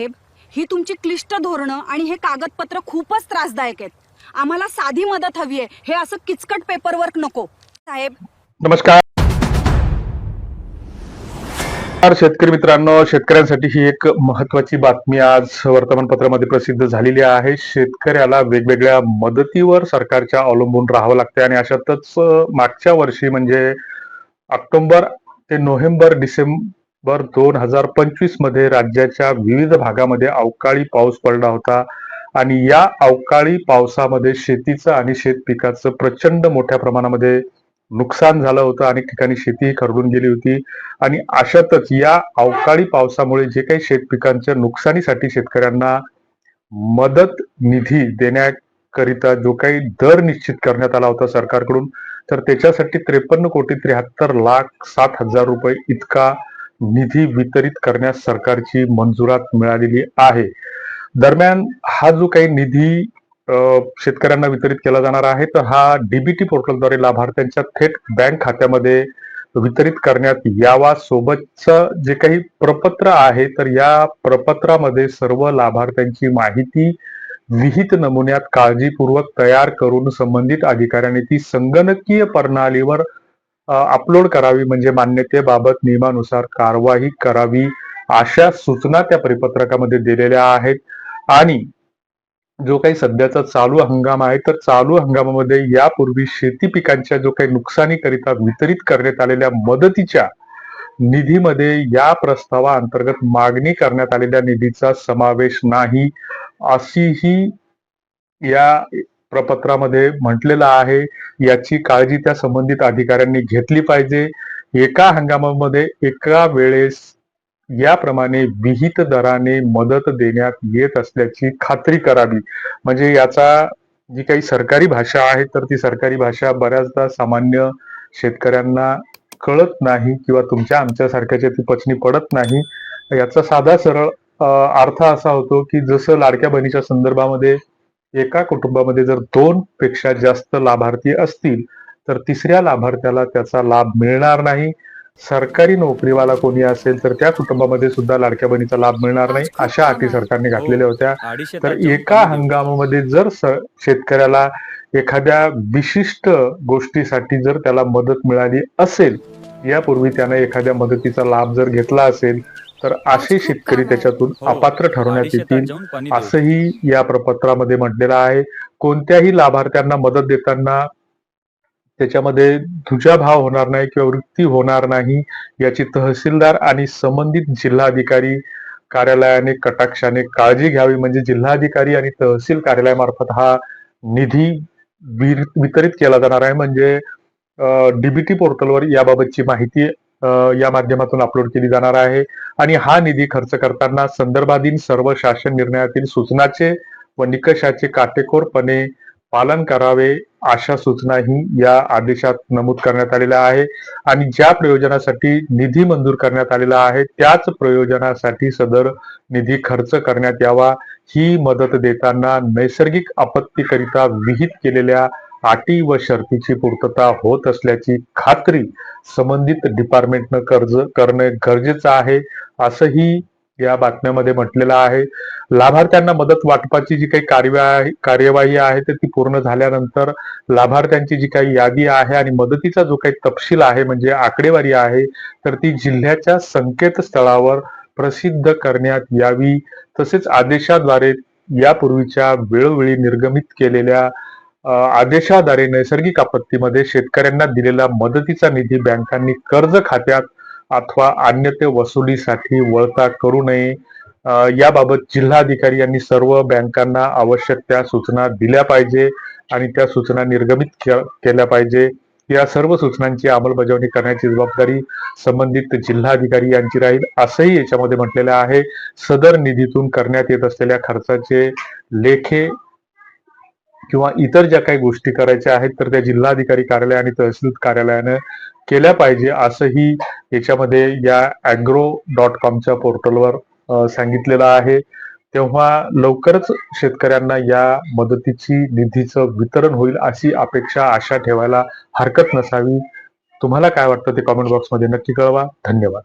साहेब, ही तुमची क्लिष्ट धोरणं आणि हे कागदपत्र खूपच त्रासदायक आहेत. आम्हाला साधी मदत हवी आहे, हे असं किचकट पेपरवर्क नको साहेब. नमस्कार शेतकरी मित्रांनो, शेतकऱ्यांसाठी ही एक महत्वाची बातमी आज वर्तमानपत्रामध्ये प्रसिद्ध झालेली आहे. शेतकऱ्याला वेगवेगळ्या मदतीवर सरकारच्या अवलंबून राहावं लागते आणि अशातच मागच्या वर्षी म्हणजे ऑक्टोबर ते नोव्हेंबर डिसेंबर 2025 मध्ये राज्याच्या विविध भागामध्ये अवकाळी पाऊस पडला होता आणि या अवकाळी पावसामध्ये शेतीचं आणि शेत पिकाचं प्रचंड मोठ्या प्रमाणामध्ये नुकसान झालं होतं. अनेक ठिकाणी शेती खरडून गेली होती आणि अशातच या अवकाळी पावसामुळे जे काही शेत पिकांच्या नुकसानीसाठी शेतकऱ्यांना मदत निधी देण्याकरिता जो काही दर निश्चित करण्यात आला होता सरकारकडून, तर त्याच्यासाठी 53,73,07,000 रुपये इतका निधी वितरित करण्यास सरकारची मंजुरात मिळालेली आहे. दरम्यान हा जो काही निधी शेतकऱ्यांना वितरित केला जाणार आहे, तर हा डीबीटी पोर्टलद्वारे लाभार्थ्यांच्या थेट बँक खात्यामध्ये वितरित करण्यात यावा. सोबतचं जे काही प्रपत्र आहे, तर या प्रपत्रामध्ये सर्व लाभार्थ्यांची माहिती विहित नमुन्यात काळजीपूर्वक तयार करून संबंधित अधिकाऱ्यांनी ती संगणकीय प्रणालीवर अपलोड करावी, म्हणजे मान्यतेबाबत नियमानुसार कारवाई करावी, अशा सूचना त्या परिपत्रकामध्ये दिलेल्या आहेत. आणि जो काही सध्याचा चालू हंगाम आहे, तर चालू हंगामामध्ये यापूर्वी शेती पिकांच्या जो काही नुकसानीकरिता वितरित करण्यात आलेल्या मदतीच्या निधीमध्ये या प्रस्तावाअंतर्गत मागणी करण्यात आलेल्या निधीचा समावेश नाही, अशीही या प्रपत्रामध्ये म्हटलेलं आहे. याची काळजी त्या संबंधित अधिकाऱ्यांनी घेतली पाहिजे. एका हंगामामध्ये एका वेळेस याप्रमाणे विहित दराने मदत देण्यात येत असल्याची खात्री करावी. म्हणजे याचा जी काही सरकारी भाषा आहे, तर ती सरकारी भाषा बऱ्याचदा सामान्य शेतकऱ्यांना कळत नाही किंवा तुमच्या आमच्या सारख्याच्या ती पचनी पडत नाही. याचा साधा सरळ अर्थ असा होतो की जसं लाडक्या बहिणीच्या संदर्भामध्ये एका कुटुंबामध्ये जर 2 पेक्षा जास्त लाभार्थी असतील, तर तिसऱ्या लाभार्थ्याला त्याचा लाभ मिळणार नाही. सरकारी नोकरीवाला कोणी असेल तर त्या कुटुंबामध्ये सुद्धा लाडक्या बहिणीचा लाभ मिळणार नाही, अशा अटी सरकारने घातलेल्या होत्या. तर एका हंगामामध्ये जर शेतकऱ्याला एखाद्या विशिष्ट गोष्टीसाठी जर त्याला मदत मिळाली असेल, यापूर्वी त्याने एखाद्या मदतीचा लाभ जर घेतला असेल, तर असे शेतकरी त्याच्यातून अपात्र ठरवण्यात येतील, असंही या प्रपत्रामध्ये म्हटलेलं आहे. कोणत्याही लाभार्थ्यांना मदत देताना त्याच्यामध्ये दुजाभाव होणार नाही किंवा वृत्ती होणार नाही, याची तहसीलदार आणि संबंधित जिल्हाधिकारी कार्यालयाने कटाक्षाने काळजी घ्यावी. म्हणजे जिल्हाधिकारी आणि तहसील कार्यालयामार्फत हा निधी वितरित केला जाणार आहे. म्हणजे डीबीटी पोर्टलवर याबाबतची माहिती या माध्यमातून अपलोड केली जाणार आहे आणि हा निधी खर्च करताना संदर्भाधीन सर्व शासन निर्णयातील सूचनाचे व निकषाचे काटेकोरपणे पालन करावे, अशा सूचनाही या आदेशात नमूद करण्यात आलेल्या आहे. आणि ज्या प्रयोजनासाठी निधी मंजूर करण्यात आलेला आहे, त्याच प्रयोजनासाठी सदर निधी खर्च करण्यात यावा. ही मदत देताना नैसर्गिक आपत्तीकरिता विहित केलेल्या अटी व शर्तीची पूर्तता होत असल्याची खात्री संबंधित डिपार्टमेंटनं करणे गरजेचं आहे, असंही या बातम्यामध्ये म्हटलेलं आहे. लाभार्थ्यांना मदत वाटपाची जी काही कार्यवाही आहे, तर ती पूर्ण झाल्यानंतर लाभार्थ्यांची जी काही यादी आहे आणि मदतीचा जो काही तपशील आहे, म्हणजे आकडेवारी आहे, तर ती जिल्ह्याच्या संकेतस्थळावर प्रसिद्ध करण्यात यावी. तसेच आदेशाद्वारे यापूर्वीच्या वेळोवेळी निर्गमित केलेल्या आदेशाद्वारे नैसर्गिक आपत्तीमध्ये शेतकऱ्यांना दिलेला मदतीचा निधी बँकांनी कर्ज खात्यात अथवा अन्य ते वसुलीसाठी वळता करू नये, याबाबत जिल्हाधिकारी यांनी सर्व बँकांना आवश्यक त्या सूचना दिल्या पाहिजे आणि त्या सूचना निर्गमित केल्या पाहिजे. या सर्व सूचनांची अंमलबजावणी करण्याची जबाबदारी संबंधित जिल्हाधिकारी यांची राहील, असंही याच्यामध्ये म्हटलेलं आहे. सदर निधीतून करण्यात येत असलेल्या खर्चाचे लेखे किंवा इतर ज्या काही गोष्टी करायच्या आहेत, तर त्या जिल्हाधिकारी कार्यालय आणि तहसील कार्यालयानं केल्या पाहिजे, असंही याच्यामध्ये या agro.com पोर्टलवर सांगितलेलं आहे. तेव्हा लवकरच शेतकऱ्यांना या मदतीची निधीचं वितरण होईल, अशी अपेक्षा आशा ठेवायला हरकत नसावी. तुम्हाला काय वाटतं ते कमेंट बॉक्समध्ये नक्की कळवा. धन्यवाद.